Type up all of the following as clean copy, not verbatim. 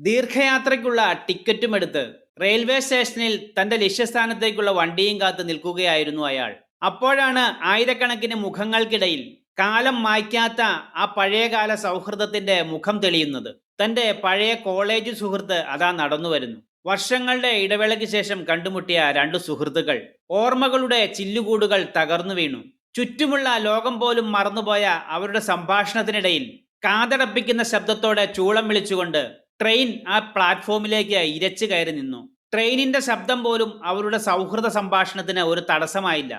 ദീർഘയാത്രയ്ക്കുള്ള ടിക്കറ്റും എടുത്ത് റെയിൽവേ സ്റ്റേഷനിൽ തന്റെ ലക്ഷ്യസ്ഥാനത്തേക്കുള്ള വണ്ടിയും കാത്ത് നിൽക്കുകയായിരുന്നു അയാൾ. അപ്പോഴാണ് ആയിരക്കണക്കിന് മുഖങ്ങൾക്കിടയിൽ കാലം മായ്ക്കാത്ത ആ പഴയകാല സൗഹൃദത്തിന്റെ മുഖം തെളിയുന്നത്. തന്റെ പഴയ കോളേജ് സുഹൃത്ത് അതാ നടന്നു വരുന്നു. വർഷങ്ങളുടെ ഇടവേളയ്ക്ക് ശേഷം കണ്ടുമുട്ടിയ രണ്ടു സുഹൃത്തുക്കൾ ഓർമ്മകളുടെ ചില്ലുകൂടുകൾ തകർന്നു വീണു. ചുറ്റുമുള്ള ലോകം പോലും മറന്നുപോയ അവരുടെ സംഭാഷണത്തിനിടയിൽ കാതടപ്പിക്കുന്ന ശബ്ദത്തോടെ ചൂളം വിളിച്ചുകൊണ്ട് ട്രെയിൻ ആ പ്ലാറ്റ്ഫോമിലേക്ക് ഇരച്ചു കയറി നിന്നു. ട്രെയിനിന്റെ ശബ്ദം പോലും അവരുടെ സൗഹൃദ സംഭാഷണത്തിന് ഒരു തടസ്സമായില്ല.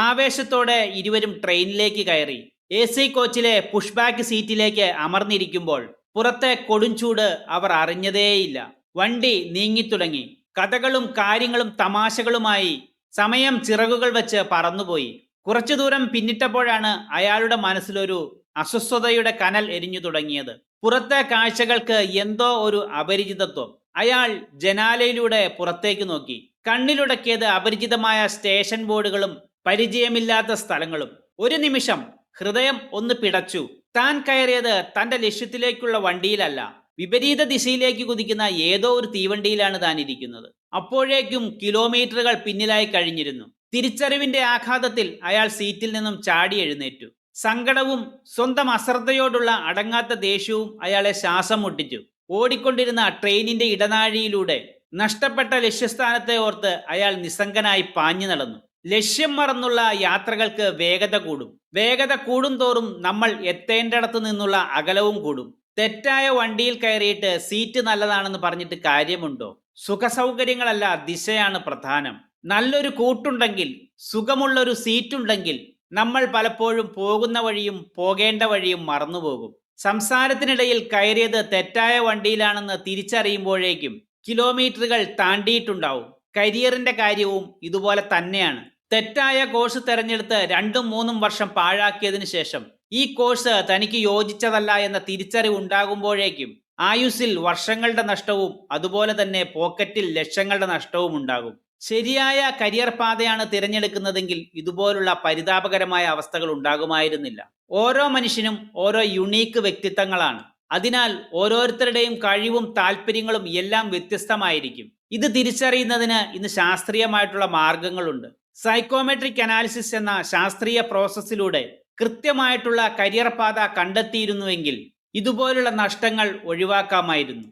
ആവേശത്തോടെ ഇരുവരും ട്രെയിനിലേക്ക് കയറി. എ സി കോച്ചിലെ പുഷ്ബാക്ക് സീറ്റിലേക്ക് അമർന്നിരിക്കുമ്പോൾ പുറത്തെ കൊടുംചൂട് അവർ അറിഞ്ഞതേയില്ല. വണ്ടി നീങ്ങിത്തുടങ്ങി. കഥകളും കാര്യങ്ങളും തമാശകളുമായി സമയം ചിറകുകൾ വെച്ച് പറന്നുപോയി. കുറച്ചു ദൂരം പിന്നിട്ടപ്പോഴാണ് അയാളുടെ മനസ്സിലൊരു അസ്വസ്ഥതയുടെ കനൽ എരിഞ്ഞു തുടങ്ങിയത്. പുറത്തെ കാഴ്ചകൾക്ക് എന്തോ ഒരു അപരിചിതത്വം. അയാൾ ജനാലയിലൂടെ പുറത്തേക്ക് നോക്കി. കണ്ണിലുടക്കിയത് അപരിചിതമായ സ്റ്റേഷൻ ബോർഡുകളും പരിചയമില്ലാത്ത സ്ഥലങ്ങളും. ഒരു നിമിഷം ഹൃദയം ഒന്ന് പിടച്ചു. താൻ കയറിയത് തന്റെ ലക്ഷ്യത്തിലേക്കുള്ള വണ്ടിയിലല്ല, വിപരീത ദിശയിലേക്ക് കുതിക്കുന്ന ഏതോ ഒരു തീവണ്ടിയിലാണ് താൻ ഇരിക്കുന്നത്. അപ്പോഴേക്കും കിലോമീറ്ററുകൾ പിന്നിലായി കഴിഞ്ഞിരുന്നു. തിരിച്ചറിവിന്റെ ആഘാതത്തിൽ അയാൾ സീറ്റിൽ നിന്നും ചാടി എഴുന്നേറ്റു. സങ്കടവും സ്വന്തം അശ്രദ്ധയോടുള്ള അടങ്ങാത്ത ദേഷ്യവും അയാളെ ശ്വാസം മുട്ടിച്ചു. ഓടിക്കൊണ്ടിരുന്ന ട്രെയിനിന്റെ ഇടനാഴിയിലൂടെ നഷ്ടപ്പെട്ട ലക്ഷ്യസ്ഥാനത്തെ ഓർത്ത് അയാൾ നിസ്സംഗനായി പാഞ്ഞു നടന്നു. ലക്ഷ്യം മറന്നുള്ള യാത്രകൾക്ക് വേഗത കൂടും. വേഗത കൂടും തോറും നമ്മൾ എത്തേണ്ടിടത്തു നിന്നുള്ള അകലവും കൂടും. തെറ്റായ വണ്ടിയിൽ കയറിയിട്ട് സീറ്റ് നല്ലതാണെന്ന് പറഞ്ഞിട്ട് കാര്യമുണ്ടോ? സുഖസൗകര്യങ്ങളല്ല, ദിശയാണ് പ്രധാനം. നല്ലൊരു കൂട്ടുണ്ടെങ്കിൽ, സുഖമുള്ളൊരു സീറ്റുണ്ടെങ്കിൽ നമ്മൾ പലപ്പോഴും പോകുന്ന വഴിയും പോകേണ്ട വഴിയും മറന്നുപോകും. സംസാരത്തിനിടയിൽ കയറിയത് തെറ്റായ വണ്ടിയിലാണെന്ന് തിരിച്ചറിയുമ്പോഴേക്കും കിലോമീറ്ററുകൾ താണ്ടിയിട്ടുണ്ടാവും. കരിയറിന്റെ കാര്യവും ഇതുപോലെ തന്നെയാണ്. തെറ്റായ കോഴ്സ് തെരഞ്ഞെടുത്ത് 2-3 വർഷം പാഴാക്കിയതിനു ശേഷം ഈ കോഴ്സ് തനിക്ക് യോജിച്ചതല്ല എന്ന തിരിച്ചറിവ് ഉണ്ടാകുമ്പോഴേക്കും ആയുസ്സിൽ വർഷങ്ങളുടെ നഷ്ടവും അതുപോലെ തന്നെ പോക്കറ്റിൽ ലക്ഷങ്ങളുടെ നഷ്ടവും ഉണ്ടാകും. ശരിയായ കരിയർ പാതയാണ് തിരഞ്ഞെടുക്കുന്നതെങ്കിൽ ഇതുപോലുള്ള പരിതാപകരമായ അവസ്ഥകൾ ഉണ്ടാകുമായിരുന്നില്ല. ഓരോ മനുഷ്യനും ഓരോ യുണീക്ക് വ്യക്തിത്വങ്ങളാണ്. അതിനാൽ ഓരോരുത്തരുടെയും കഴിവും താല്പര്യങ്ങളും എല്ലാം വ്യത്യസ്തമായിരിക്കും. ഇത് തിരിച്ചറിയുന്നതിന് ഇന്ന് ശാസ്ത്രീയമായിട്ടുള്ള മാർഗങ്ങളുണ്ട്. സൈക്കോമെട്രിക് അനാലിസിസ് എന്ന ശാസ്ത്രീയ പ്രോസസ്സിലൂടെ കൃത്യമായിട്ടുള്ള കരിയർ പാത കണ്ടെത്തിയിരുന്നുവെങ്കിൽ ഇതുപോലുള്ള നഷ്ടങ്ങൾ ഒഴിവാക്കാമായിരുന്നു.